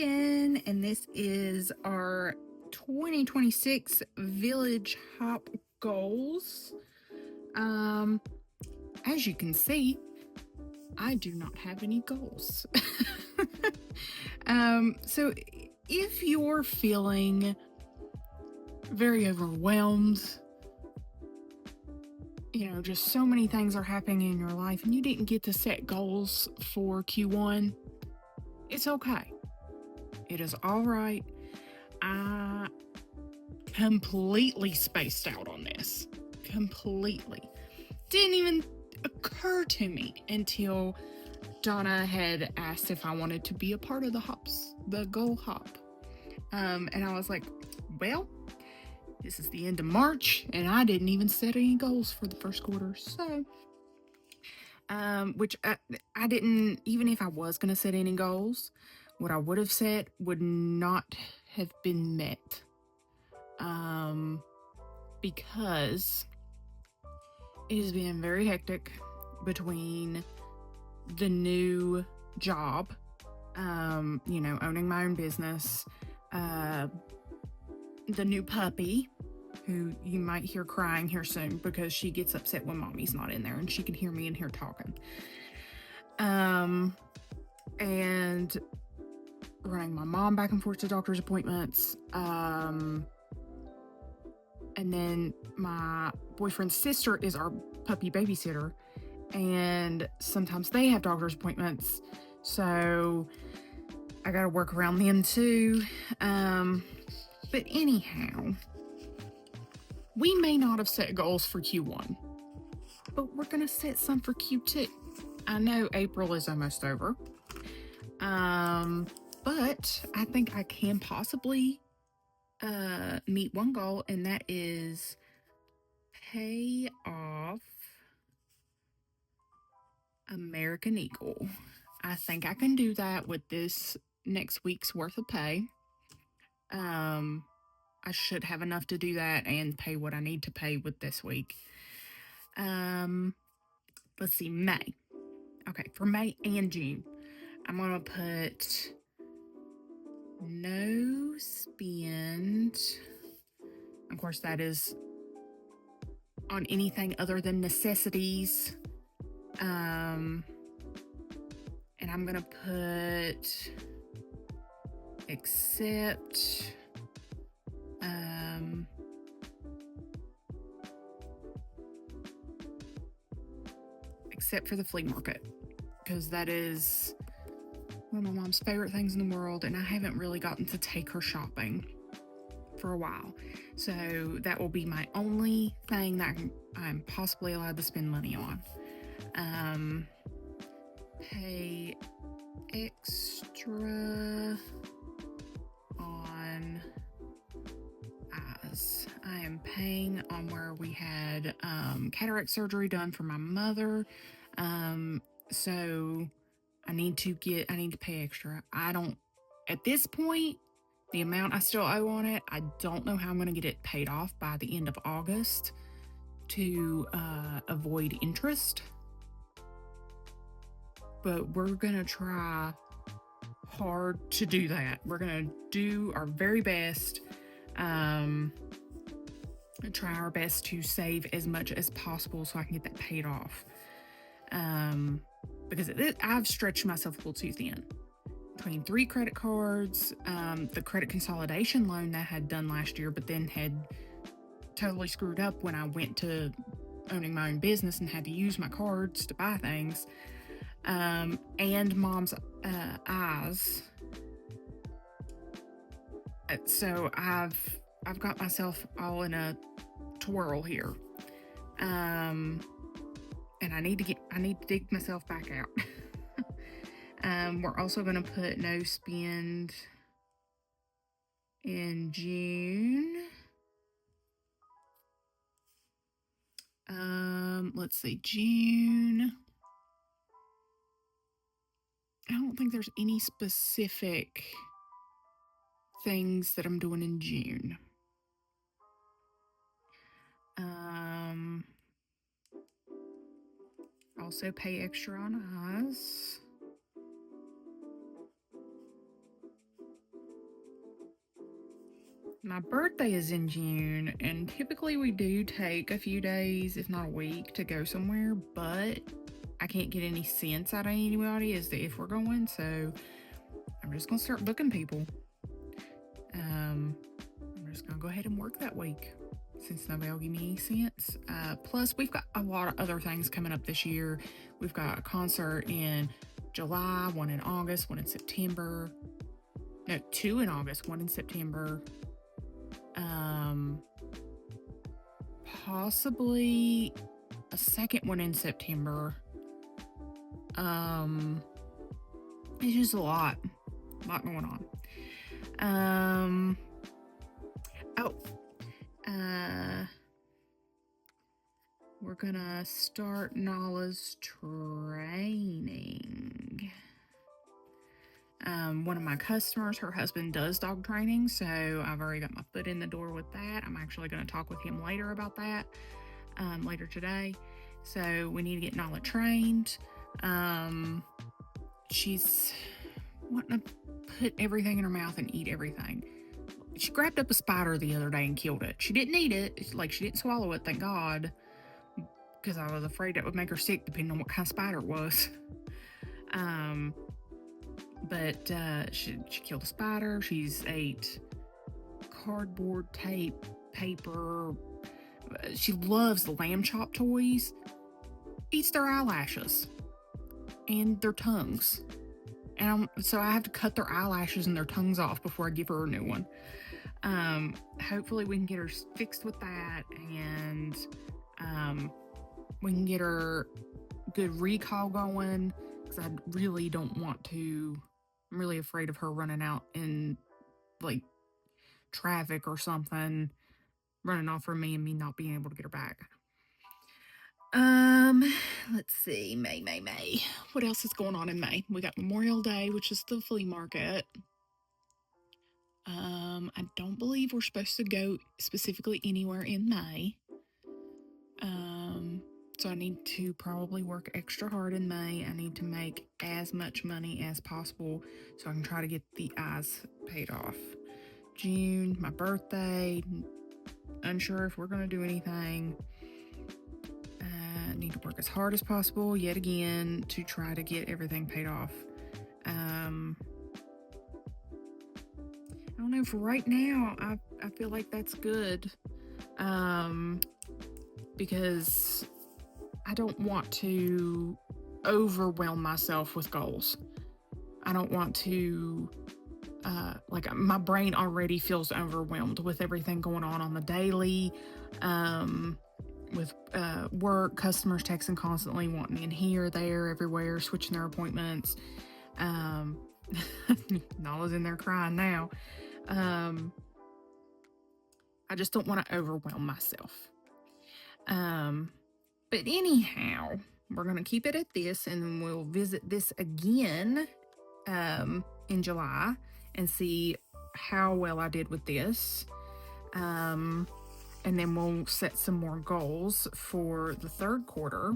Megan, and this is our 2026 Village Hop goals. As you can see, I do not have any goals. So if you're feeling very overwhelmed, just so many things are happening in your life and you didn't get to set goals for Q1, it's okay. It is all right. I completely spaced out on this. Completely. Didn't even occur to me until Donna had asked if I wanted to be a part of the goal hop. And I was like, well, this is the end of March, and I didn't even set any goals for the first quarter. So, which I didn't, even if I was going to set any goals, what I would have set would not have been met. Because it has been very hectic between the new job, owning my own business, the new puppy, who you might hear crying here soon because she gets upset when mommy's not in there and she can hear me in here talking. And running my mom back and forth to doctor's appointments. And then my boyfriend's sister is our puppy babysitter, and sometimes they have doctor's appointments, so I gotta work around them too. But anyhow, we may not have set goals for Q1, but we're gonna set some for Q2. I know April is almost over, but I think I can possibly meet one goal, and that is pay off American Eagle. I think I can do that with this next week's worth of pay. I should have enough to do that and pay what I need to pay with this week. Let's see, May. Okay, for May and June, I'm gonna put no spend. Of course, that is on anything other than necessities. And I'm gonna put except for the flea market, because that is one of my mom's favorite things in the world, and I haven't really gotten to take her shopping for a while. So that will be my only thing that I'm possibly allowed to spend money on. Pay extra on eyes. I am paying on where we had cataract surgery done for my mother. So I need to pay extra. At this point, the amount I still owe on it, I don't know how I'm going to get it paid off by the end of August to avoid interest. But we're going to try hard to do that. We're going to do our very best, try our best to save as much as possible so I can get that paid off. Because I've stretched myself a little too thin. Between 3 credit cards, the credit consolidation loan that I had done last year, but then had totally screwed up when I went to owning my own business and had to use my cards to buy things, and mom's eyes. So I've got myself all in a twirl here, and I need to dig myself back out. We're also going to put no spend in June. Let's see, June. I don't think there's any specific things that I'm doing in June. Also pay extra on eyes. My birthday is in June, and typically we do take a few days, if not a week, to go somewhere, but I can't get any sense out of anybody as to if we're going, so I'm just gonna start booking people. I'm just gonna go ahead and work that week since nobody will give me any sense. Plus, we've got a lot of other things coming up this year. We've got a concert in July, one in August, one in September. No, two in August, one in September. Possibly a second one in September. It's just a lot going on. We're gonna start Nala's training. One of my customers, her husband does dog training, so I've already got my foot in the door with that. I'm actually going to talk with him later about that, later today. So we need to get Nala trained. She's wanting to put everything in her mouth and eat everything. She grabbed up a spider the other day and killed it. She didn't eat it, like she didn't swallow it, thank God, because I was afraid that would make her sick depending on what kind of spider it was. But she killed a spider. She's ate cardboard, tape, paper. She loves the lamb chop toys. Eats their eyelashes and their tongues. And so I have to cut their eyelashes and their tongues off before I give her a new one. Hopefully we can get her fixed with that, and we can get her good recall going, because I really don't want to. I'm really afraid of her running out in like traffic or something, running off from me and me not being able to get her back. Let's see, May. What else is going on in May? We got Memorial Day, which is the flea market. I don't believe we're supposed to go specifically anywhere in May. So I need to probably work extra hard in May. I need to make as much money as possible so I can try to get the eyes paid off. June, my birthday. Unsure if we're going to do anything. I need to work as hard as possible yet again to try to get everything paid off. I don't know, for right now, I feel like that's good. Because I don't want to overwhelm myself with goals. I don't want to, my brain already feels overwhelmed with everything going on the daily, with work, customers texting constantly, wanting me in here, there, everywhere, switching their appointments. Nala's in there crying now. I just don't want to overwhelm myself. But anyhow, we're going to keep it at this, and we'll visit this again in July and see how well I did with this. And then we'll set some more goals for the third quarter.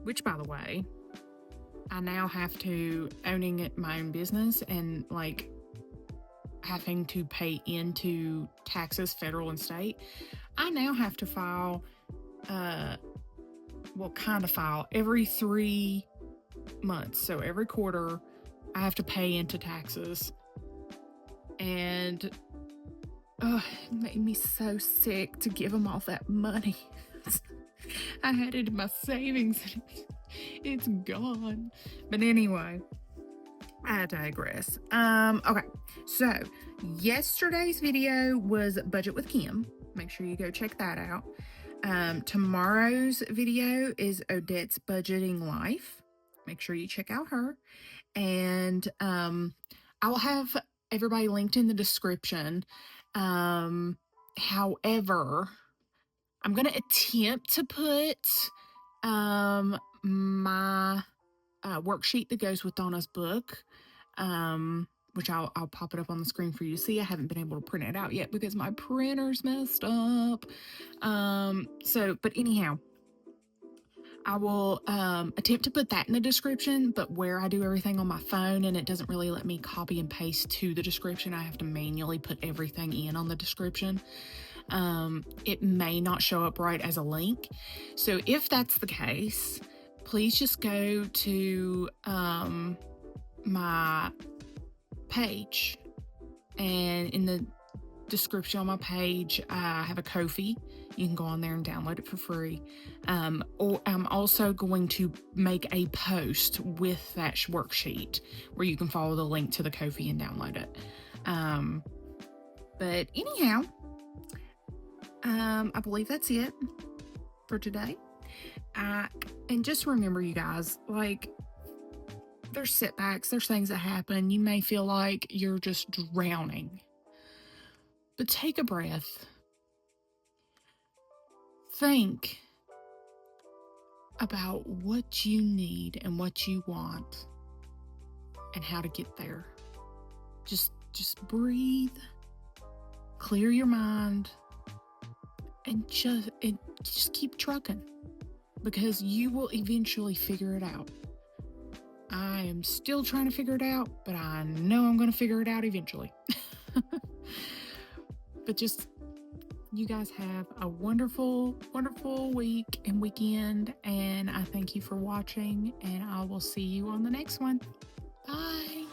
Which, by the way, I now have to, owning my own business and like having to pay into taxes, federal and state, I now have to file, every 3 months. So every quarter, I have to pay into taxes. And it made me so sick to give them all that money. I had it in my savings and it's gone. But anyway, I digress. Okay, so yesterday's video was Budget with Kim. Make sure you go check that out. Tomorrow's video is Odette's Budgeting Life. Make sure you check out her. And I will have everybody linked in the description. However, I'm going to attempt to put my worksheet that goes with Donna's book, which I'll pop it up on the screen for you to see. I haven't been able to print it out yet because my printer's messed up. But anyhow, I will attempt to put that in the description, but where I do everything on my phone and it doesn't really let me copy and paste to the description, I have to manually put everything in on the description. It may not show up right as a link. So if that's the case, please just go to my page, and in the description on my page, I have a Ko-fi. You can go on there and download it for free. Or I'm also going to make a post with that worksheet where you can follow the link to the Ko-fi and download it. But anyhow, I believe that's it for today. And just remember, you guys, like, there's setbacks, there's things that happen. You may feel like you're just drowning. But take a breath. Think about what you need and what you want and how to get there. Just breathe, clear your mind, and just keep trucking, because you will eventually figure it out. I am still trying to figure it out, but I know I'm going to figure it out eventually. But just, you guys have a wonderful, wonderful week and weekend, and I thank you for watching, and I will see you on the next one. Bye.